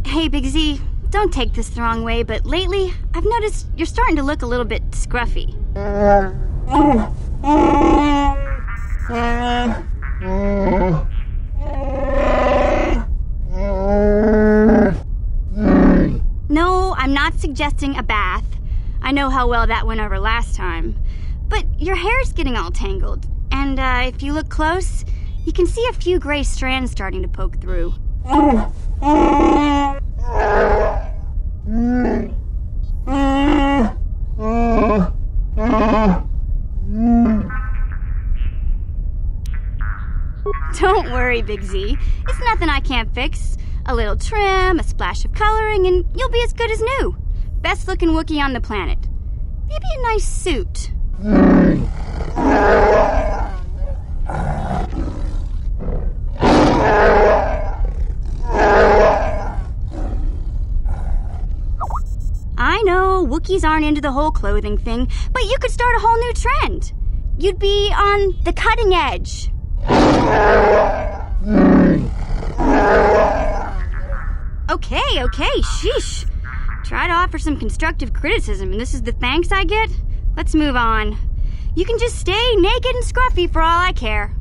Hey, Big Z, don't take this the wrong way, but lately, I've noticed you're starting to look a little bit scruffy. No, I'm not suggesting a bath. I know how well that went over last time. But your hair's getting all tangled, and if you look close, you can see a few gray strands starting to poke through. Don't worry, Big Z. It's nothing I can't fix. A little trim, a splash of coloring, and you'll be as good as new. Best looking Wookiee on the planet. Maybe a nice suit. I know, Wookiees aren't into the whole clothing thing, but you could start a whole new trend. You'd be on the cutting edge. Okay, sheesh. Try to offer some constructive criticism, and this is the thanks I get? Let's move on. You can just stay naked and scruffy for all I care.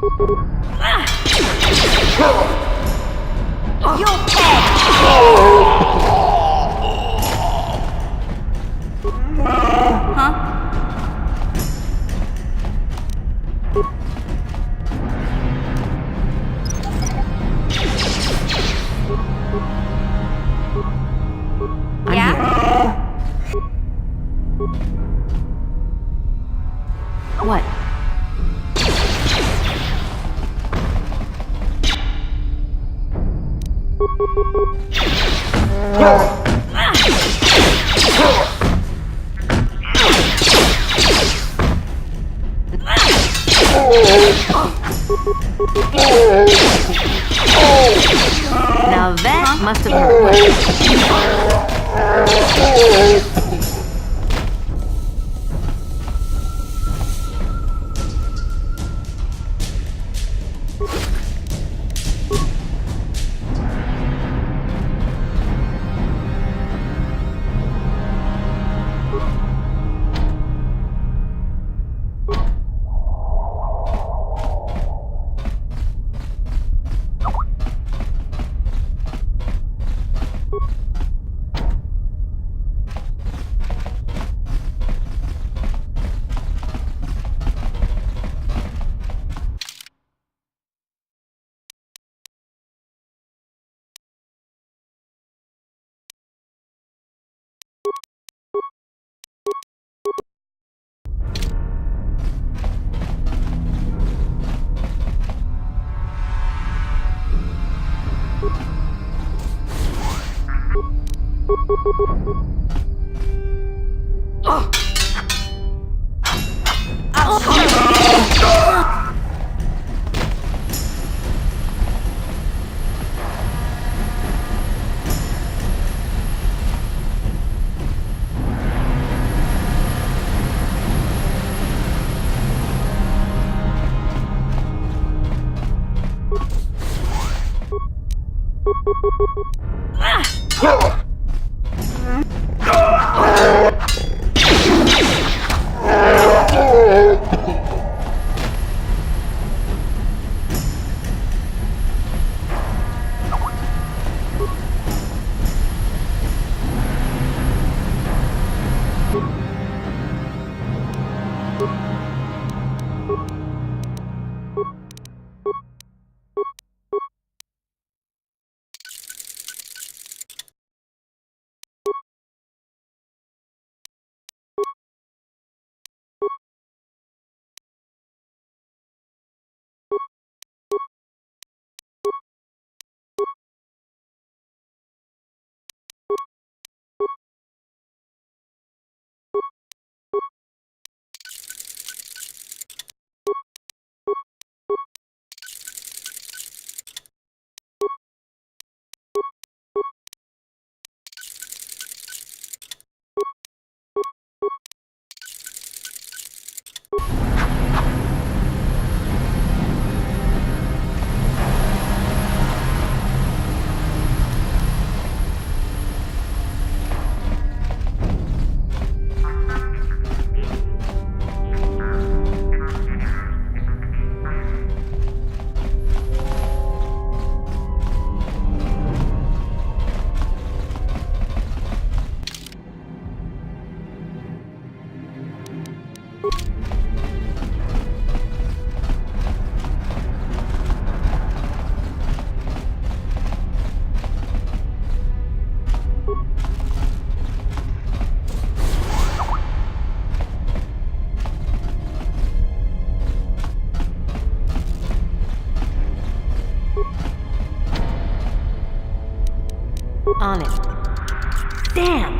What? Now that must have hurt. On it. Damn!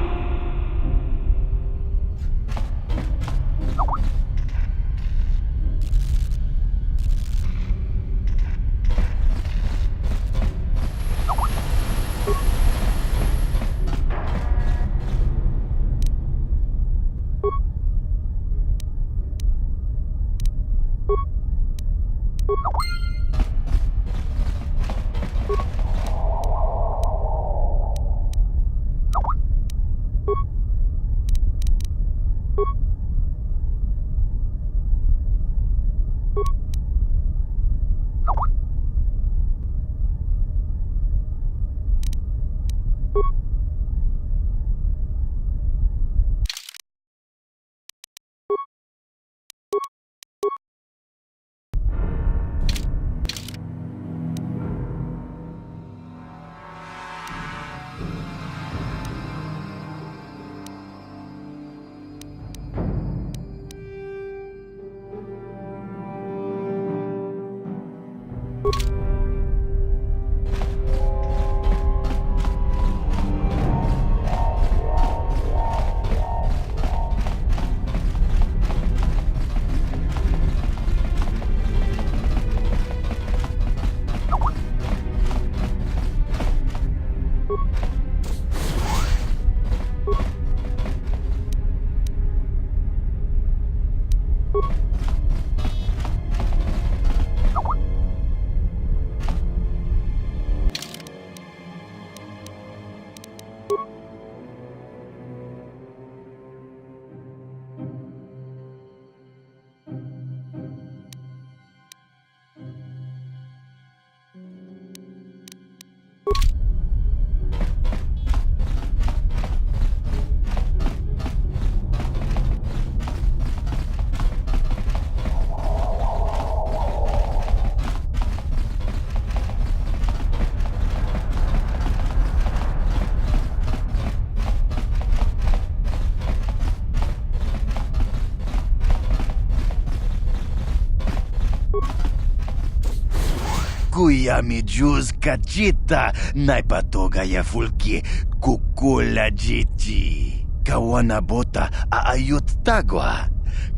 Kuya mi juz kachita naipatogaya fulki kukula jiti. Kawana bota aayut tagwa.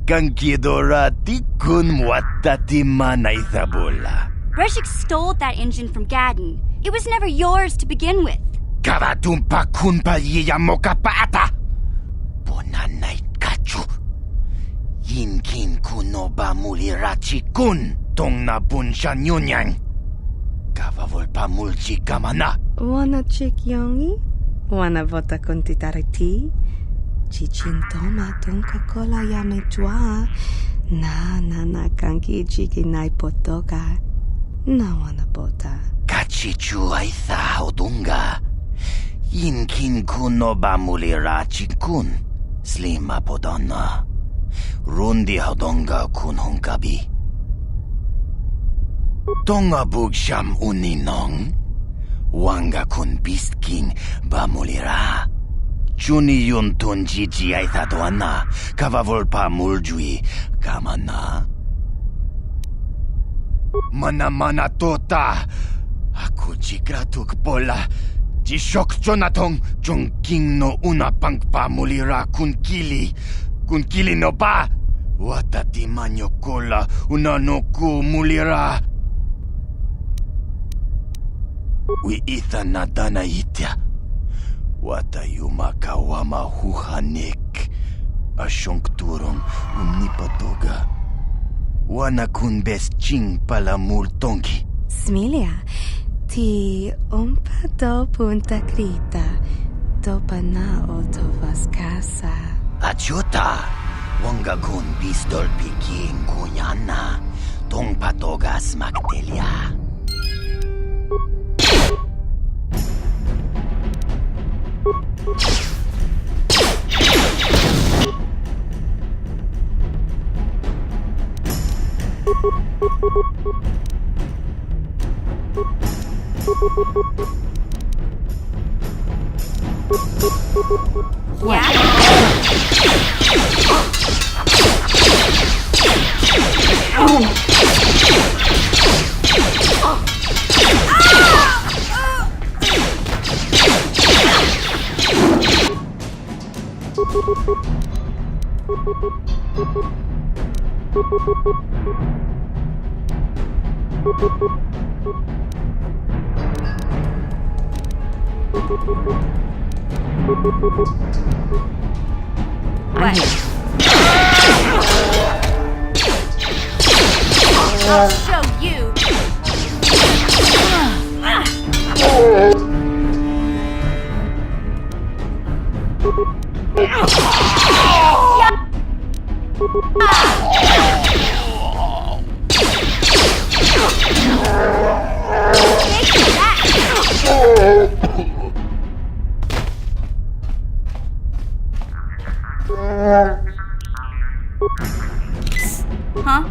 Kankidora tikun watatima na ithabula. Greshik stole that engine from Gadden. It was never yours to begin with. Kavatumpa kun palyiya mokapaata. Bonanay kachu. Yinkin kuno ba mulirachi kun. Tong na bunsha nyunyang. Kavavol mulchi kamana. Wana chik yongi? Wana vota kontitariti? Chichintoma tonka kola yame jua. Na kanki chiki nai potoka. Na wana bota. Kachichu aitha hodunga. Yinkin kuno ba mulirachi kun. Slima podonna. Rundi hodonga kun honkabi. Tonga bugsham uninong. Wanga kun bistking bamulira. Chuni yun tun jiji aithadoana. Kavavolpa muljui kamana. Mana tota. Aku jigratuk pola. Jishok jonatong jongking no una pangpa mulira kun kili. Kun kili no ba. Watati manyo kola una no ku mulira. Wi itha nadana itya. Watayuma kawama huhanik. Ashonkturong unipatoga. Wana kun best ching pala multonki. Smilia, ti umpa do punta krita. Dopa na otovas casa. Achuta. Wanga kun pistol piking kunyana. Tong patogas magdelia. Yeah. What? I'll show you. Huh?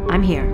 I'm here.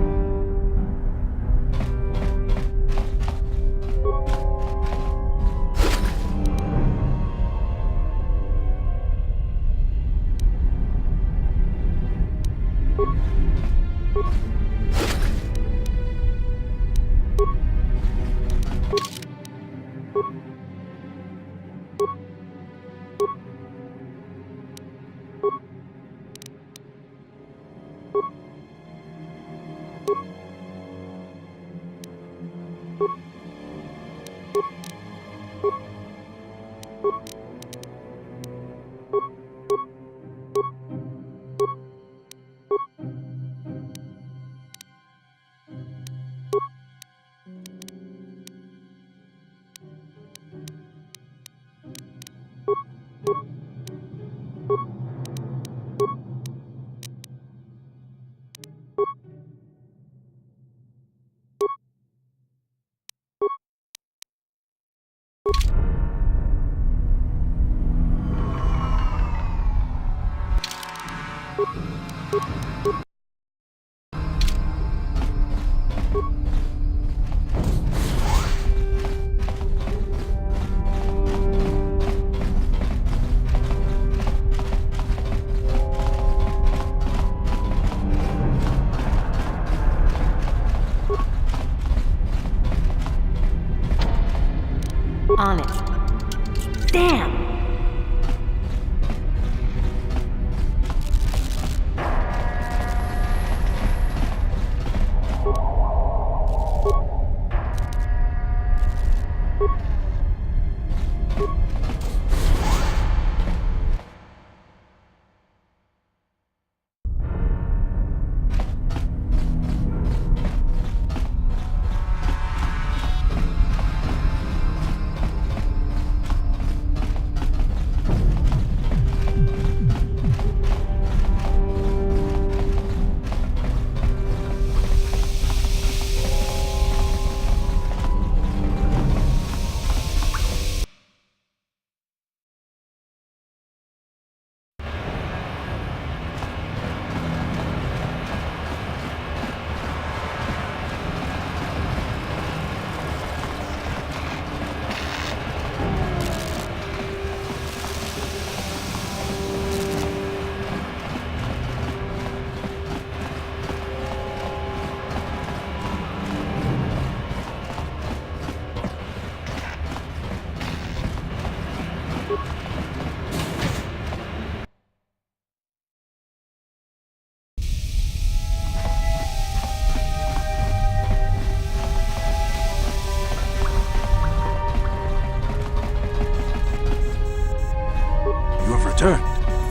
On it. Damn!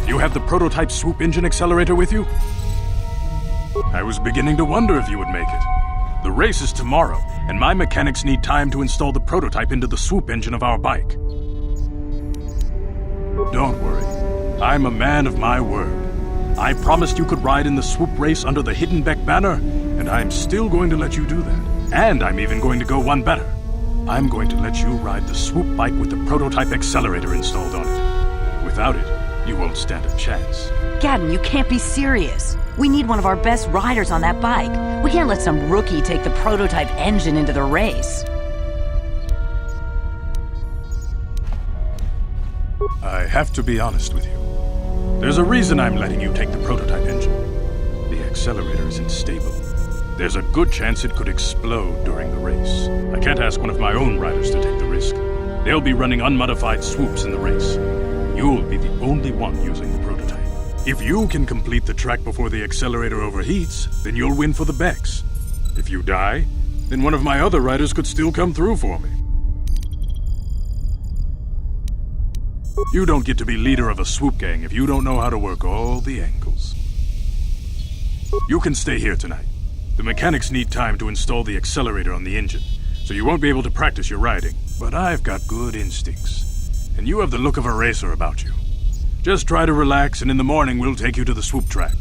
You have the prototype swoop engine accelerator with you? I was beginning to wonder if you would make it. The race is tomorrow, and my mechanics need time to install the prototype into the swoop engine of our bike. Don't worry. I'm a man of my word. I promised you could ride in the swoop race under the Hiddenbeck banner, and I'm still going to let you do that. And I'm even going to go one better. I'm going to let you ride the swoop bike with the prototype accelerator installed on it. Without it, you won't stand a chance. Gadden, you can't be serious. We need one of our best riders on that bike. We can't let some rookie take the prototype engine into the race. I have to be honest with you. There's a reason I'm letting you take the prototype engine. The accelerator isn't stable. There's a good chance it could explode during the race. I can't ask one of my own riders to take the risk. They'll be running unmodified swoops in the race. You'll be the only one using the prototype. If you can complete the track before the accelerator overheats, then you'll win for the Becks. If you die, then one of my other riders could still come through for me. You don't get to be leader of a swoop gang if you don't know how to work all the angles. You can stay here tonight. The mechanics need time to install the accelerator on the engine, so you won't be able to practice your riding. But I've got good instincts. And you have the look of a racer about you. Just try to relax, and in the morning we'll take you to the swoop track.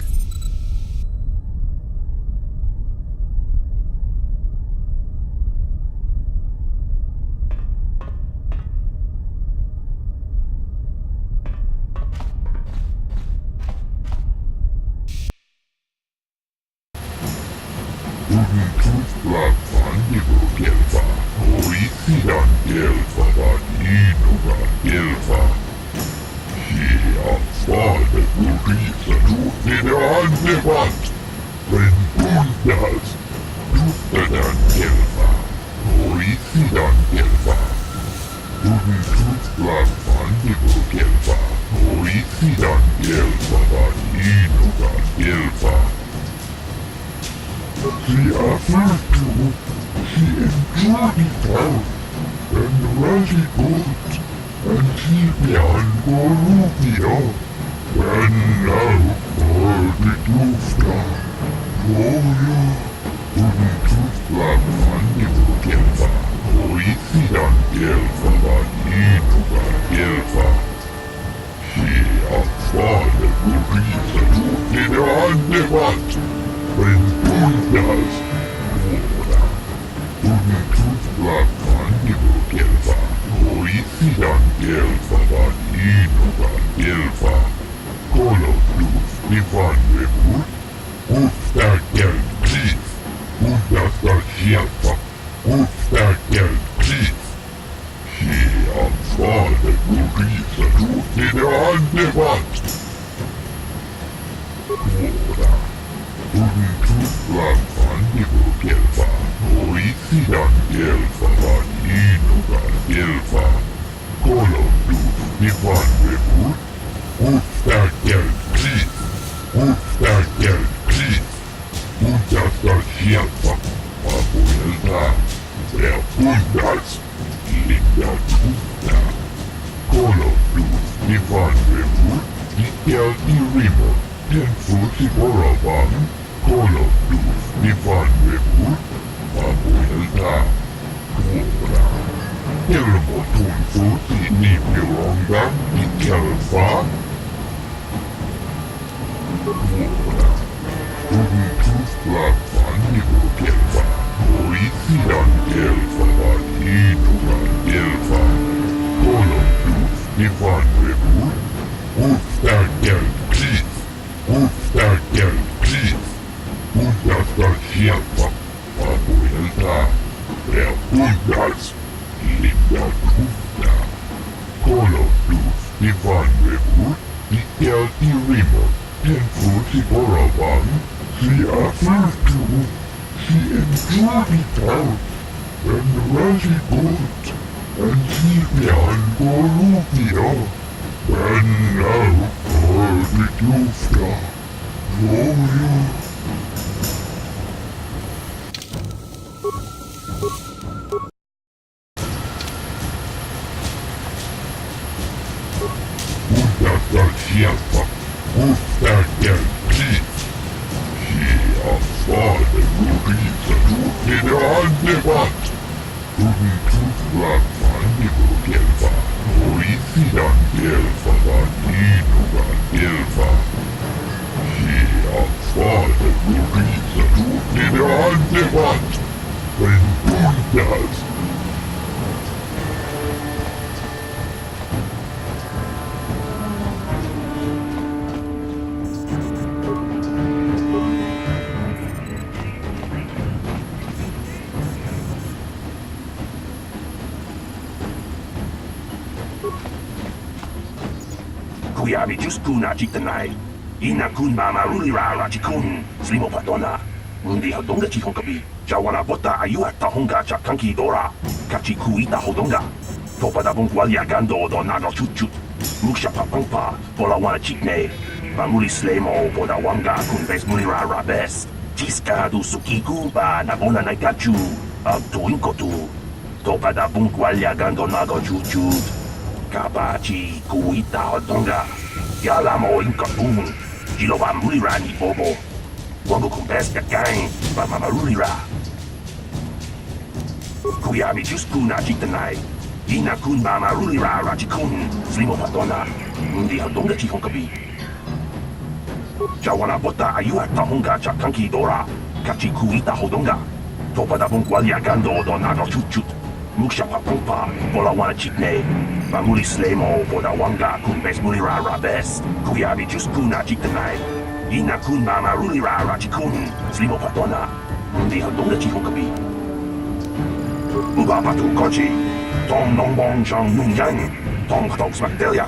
Elfa, Kuyabi Juskuna Chitanai, Ina Kun Mama Rulira Rachikun, Slimo Patona, Mundi Hodonga Chihonkabi, Jawana Bota Ayua Tahonga Chakanki Dora, Kachikuita Hodonga, Topada Bungwalia Gando Donaga Chuchut, Muksha Papampa, Polawana Chikne, Mamuli Slemo, Boda Wanga Kunbes Mulira Rabes, Chiska du Suki Kumba, Nabona Nagachu, Abtuinkotu, Topada Bungwalia Gando Naga Chuchut. Kabachi kuita hodonga, yalamo inkapun, jiloba mulira ni bobo, wango kumbes gang, mama marulira. Kuyami juskuna chitanai, ina kun mama rulira rachikun, slimo patona, mundi hodonga chihonkabi. Jawana bota ayua tahonga chakanki dora, kachi kuita hodonga, topada bungwalia gando donaga chuchut. Muksha Papampa, Polawana Chikne, Mamuli Slemo, Boda Wanga, Kumbes Mulira Rabes, Kuyabi Juskuna Chitanai, Ina Kun Mama Rulira Rachikun, Slimo Patona, Mundi Hodonga Chihonkabi. Ubapatu Kochi, Tom Nongbong Jang Nung Yang, Tom Ktok Smakdelia.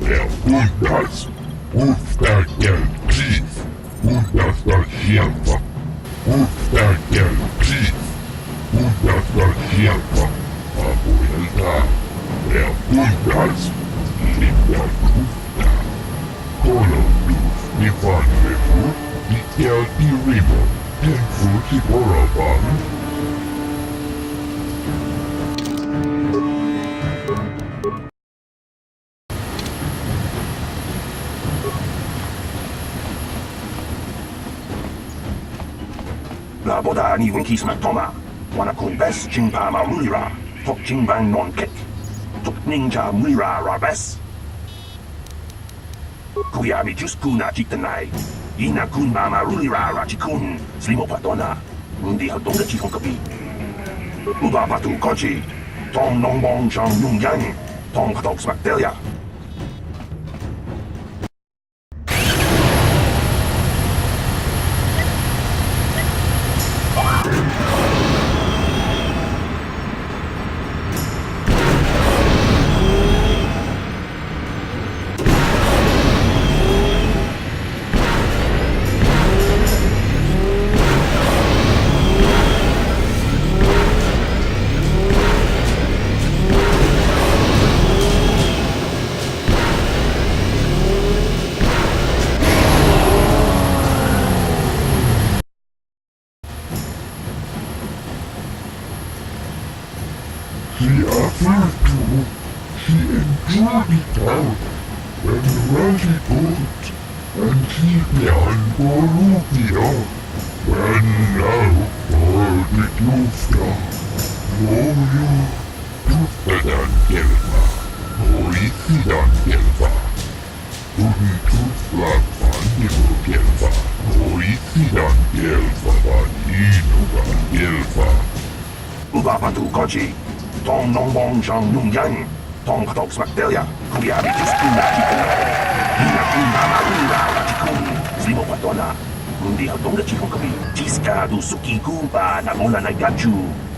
Bundas. Ustakel Krieg. Bundastal Sierpa. Ustakel Krieg. Bundastal Sierpa. Abuelta. Bundas. Linda Kusta. Columbus. Nivan River. Mikel Di River. Tenfuti Boraban. 나보다 니 운키 스마토마 와나쿤 베스 징파마 물리라 톡 징방 논켓 톡 닝자 물리라 라베스 구야미 주스쿠나 직드나이 이나쿤 마마 물리라 라지쿤 슬리모파도나 문디 활동가 지송급이 우바바투 거지 동농봉 정융양 동가독 스막델야 She offered to. She enjoyed it out. When Rosie boat. And she began Borussia. When now for the Jufta. No you. Juftadan Gelva. Hoisidan Gelva. Tuflat Vandigo Gelva. Hoisidan Gelva Vaninugan Gelva. 우바바투 거지 동농봉 정융양 동가독 스막델야 구야미 주스쿠나 직드나이 이나쿤 마마 물리라 라지쿤 슬리모파도나 문디 활동가 지송급이 지스카두 수키쿠바 나몰라 나이가추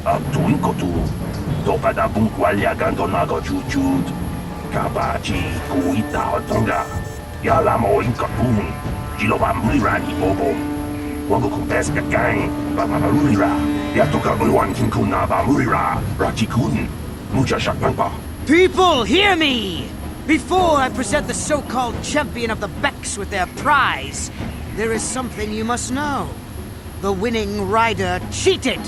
abtuinkotu topada bunkwalyagan nago chuchut kabachi kuita hotonga yalamo inkapun jiloba mulirani bobo wango kumpeska gang bamarulira yatoka bulwan kinkuna bamurira rachikun mucha shakpampa. People, hear me! Before I present the so-called champion of the Becks with their prize, there is something you must know. The winning rider cheated!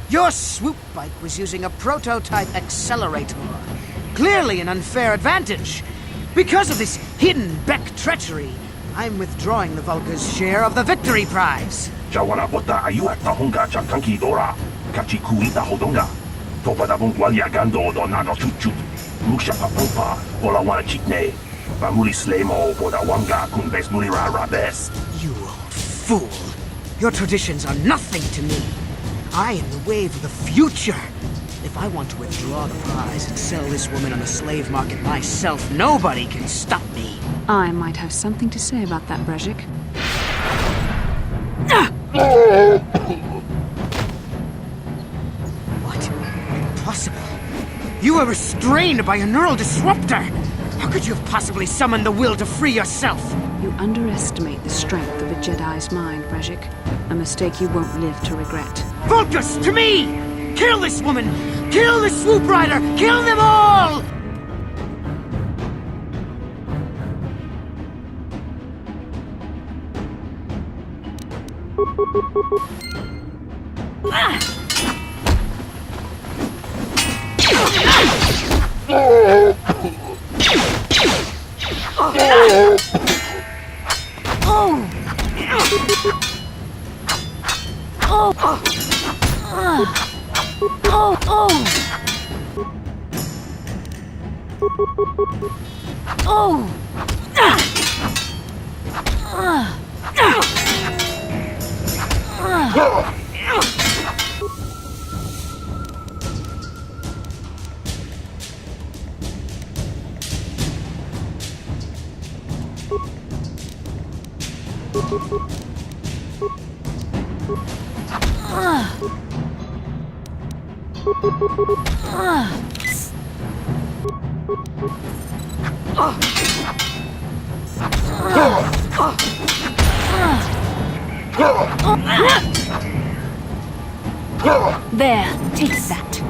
Your swoop bike was using a prototype accelerator. Clearly an unfair advantage. Because of this hidden Beck treachery, I'm withdrawing the Vulca's share of the victory prize. Jawana bota ayuat tahonga chakanki dora kachi kuita hodonga topada bunkwalyagan do nago chuchut muksha papumpa bola wana chitne bamuli slemo boda wanga kunbes mulira rabes. You old fool! Your traditions are nothing to me. I am the wave of the future. If I want to withdraw the prize and sell this woman on the slave market myself, nobody can stop me. I might have something to say about that, Brezhik. What? Impossible. You were restrained by a neural disruptor. How could you have possibly summoned the will to free yourself? You underestimate the strength of a Jedi's mind, Brezhik. A mistake you won't live to regret. Vulcus, to me! Kill this woman! Kill the swoop rider! Kill them all! There, take that.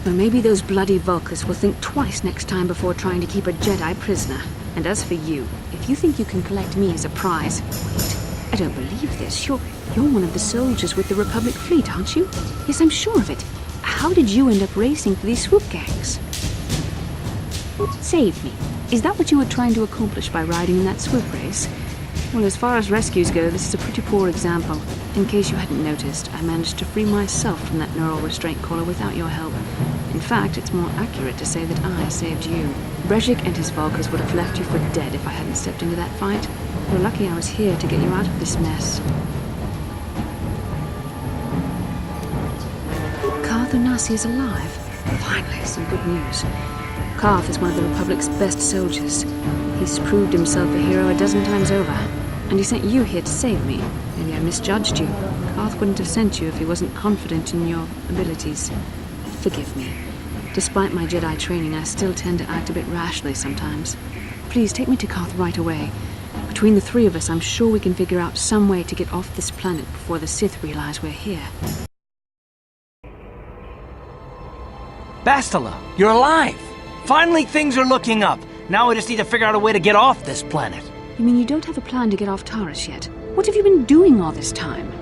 Well, maybe those bloody Vulkars will think twice next time before trying to keep a Jedi prisoner. And as for you, if you think you can collect me as a prize... Wait, I don't believe this. You're one of the soldiers with the Republic fleet, aren't you? Yes, I'm sure of it. How did you end up racing for these swoop gangs? Save me. Is that what you were trying to accomplish by riding in that swoop race? Well, as far as rescues go, this is a pretty poor example. In case you hadn't noticed, I managed to free myself from that neural restraint collar without your help. In fact, it's more accurate to say that I saved you. Brejik and his Vulkars would have left you for dead if I hadn't stepped into that fight. You're lucky I was here to get you out of this mess. Karth Onasi is alive. Finally, some good news. Karth is one of the Republic's best soldiers. He's proved himself a hero a dozen times over. And he sent you here to save me. Maybe I misjudged you. Karth wouldn't have sent you if he wasn't confident in your abilities. Forgive me. Despite my Jedi training, I still tend to act a bit rashly sometimes. Please take me to Karth right away. Between the three of us, I'm sure we can figure out some way to get off this planet before the Sith realize we're here. Bastila, you're alive! Finally, things are looking up. Now we just need to figure out a way to get off this planet. You mean you don't have a plan to get off Taurus yet? What have you been doing all this time?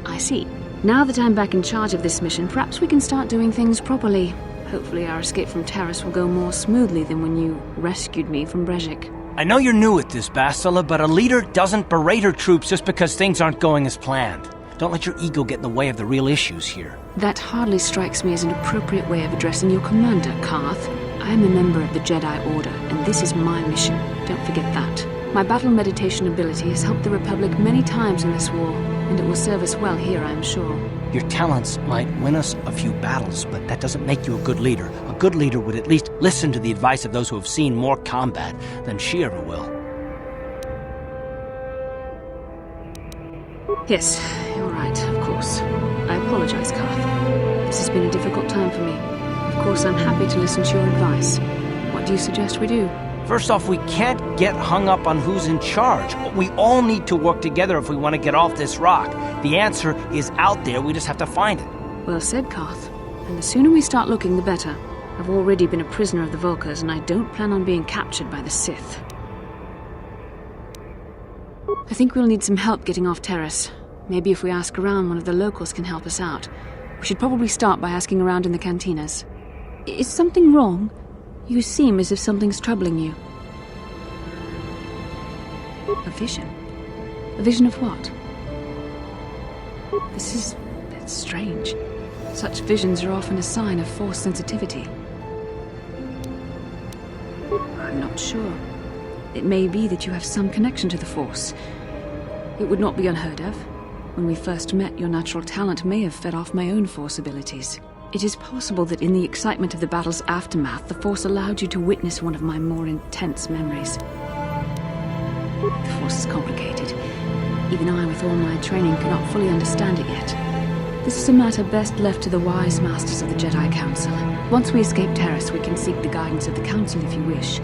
I see. Now that I'm back in charge of this mission, perhaps we can start doing things properly. Hopefully our escape from Taurus will go more smoothly than when you rescued me from Brejik. I know you're new at this, Bastila, but a leader doesn't berate her troops just because things aren't going as planned. Don't let your ego get in the way of the real issues here. That hardly strikes me as an appropriate way of addressing your commander, Karth. I am a member of the Jedi Order, and this is my mission. Don't forget that. My battle meditation ability has helped the Republic many times in this war, and it will serve us well here, I am sure. Your talents might win us a few battles, but that doesn't make you a good leader. A good leader would at least listen to the advice of those who have seen more combat than she ever will. Yes, you're right, of course. I apologize, Karth. This has been a difficult time for me. Of course, I'm happy to listen to your advice. What do you suggest we do? First off, we can't get hung up on who's in charge. We all need to work together if we want to get off this rock. The answer is out there, we just have to find it. Well said, Karth. And the sooner we start looking, the better. I've already been a prisoner of the Vulkars, and I don't plan on being captured by the Sith. I think we'll need some help getting off Taurus. Maybe if we ask around, one of the locals can help us out. We should probably start by asking around in the cantinas. Is something wrong? You seem as if something's troubling you. A vision? A vision of what? It's strange. Such visions are often a sign of Force sensitivity. I'm not sure. It may be that you have some connection to the Force. It would not be unheard of. When we first met, your natural talent may have fed off my own Force abilities. It is possible that in the excitement of the battle's aftermath, the Force allowed you to witness one of my more intense memories. The Force is complicated. Even I, with all my training, cannot fully understand it yet. This is a matter best left to the wise masters of the Jedi Council. Once we escape Taurus, we can seek the guidance of the Council if you wish.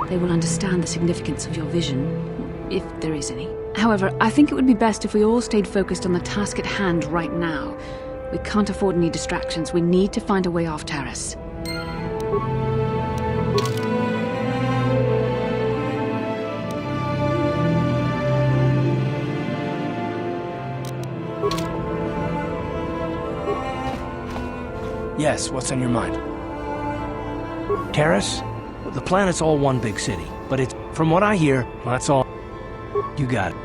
They will understand the significance of your vision, if there is any. However, I think it would be best if we all stayed focused on the task at hand right now. We can't afford any distractions. We need to find a way off Taurus. Yes, what's on your mind? Taurus? The planet's all one big city, but it's, from what I hear, that's all. You got it.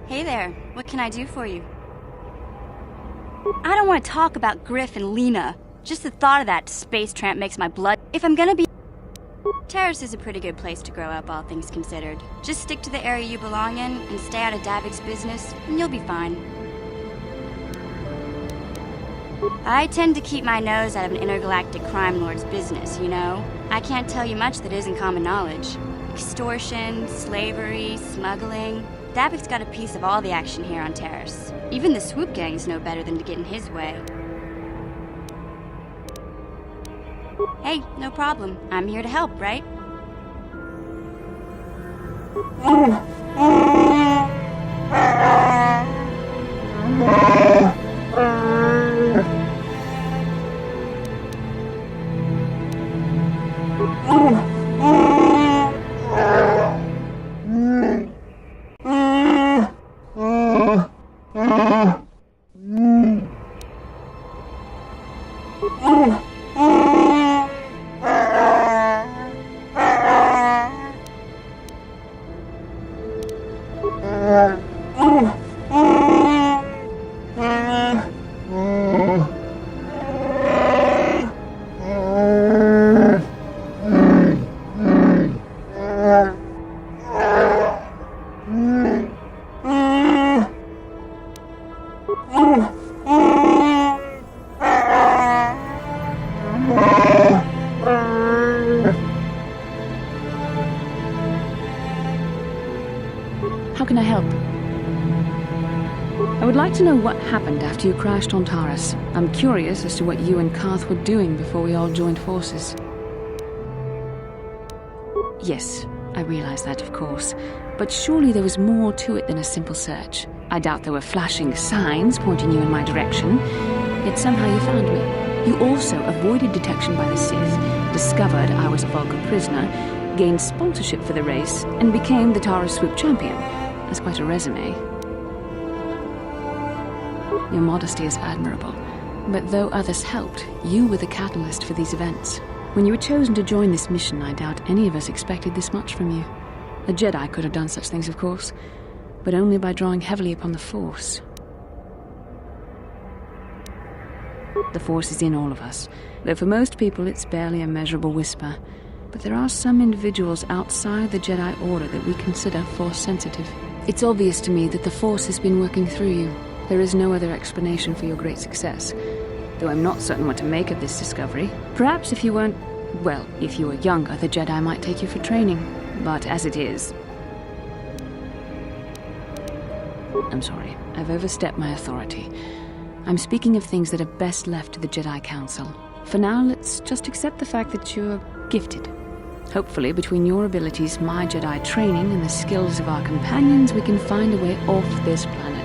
Hey there, what can I do for you? I don't want to talk about Griff and Lena. Just the thought of that space tramp makes my blood... If I'm gonna be... Terrace is a pretty good place to grow up, all things considered. Just stick to the area you belong in and stay out of Davik's business, and you'll be fine. I tend to keep my nose out of an intergalactic crime lord's business, you know? I can't tell you much that isn't common knowledge. Extortion, slavery, smuggling... Davik's got a piece of all the action here on Terrace. Even the swoop gangs know better than to get in his way. Hey, no problem. I'm here to help, right? How can I help? I would like to know what happened after you crashed on Taurus. I'm curious as to what you and Karth were doing before we all joined forces. Yes, I realize that, of course. But surely there was more to it than a simple search. I doubt there were flashing signs pointing you in my direction. Yet somehow you found me. You also avoided detection by the Sith, discovered I was a Vulcan prisoner, gained sponsorship for the race, and became the Taurus Swoop champion. That's quite a resume. Your modesty is admirable. But though others helped, you were the catalyst for these events. When you were chosen to join this mission, I doubt any of us expected this much from you. A Jedi could have done such things, of course, but only by drawing heavily upon the Force. The Force is in all of us, though for most people it's barely a measurable whisper. But there are some individuals outside the Jedi Order that we consider Force-sensitive. It's obvious to me that the Force has been working through you. There is no other explanation for your great success, though I'm not certain what to make of this discovery. Perhaps if you weren't... well, if you were younger, the Jedi might take you for training. But as it is... I'm sorry, I've overstepped my authority. I'm speaking of things that are best left to the Jedi Council. For now, let's just accept the fact that you're gifted. Hopefully, between your abilities, my Jedi training, and the skills of our companions, we can find a way off this planet.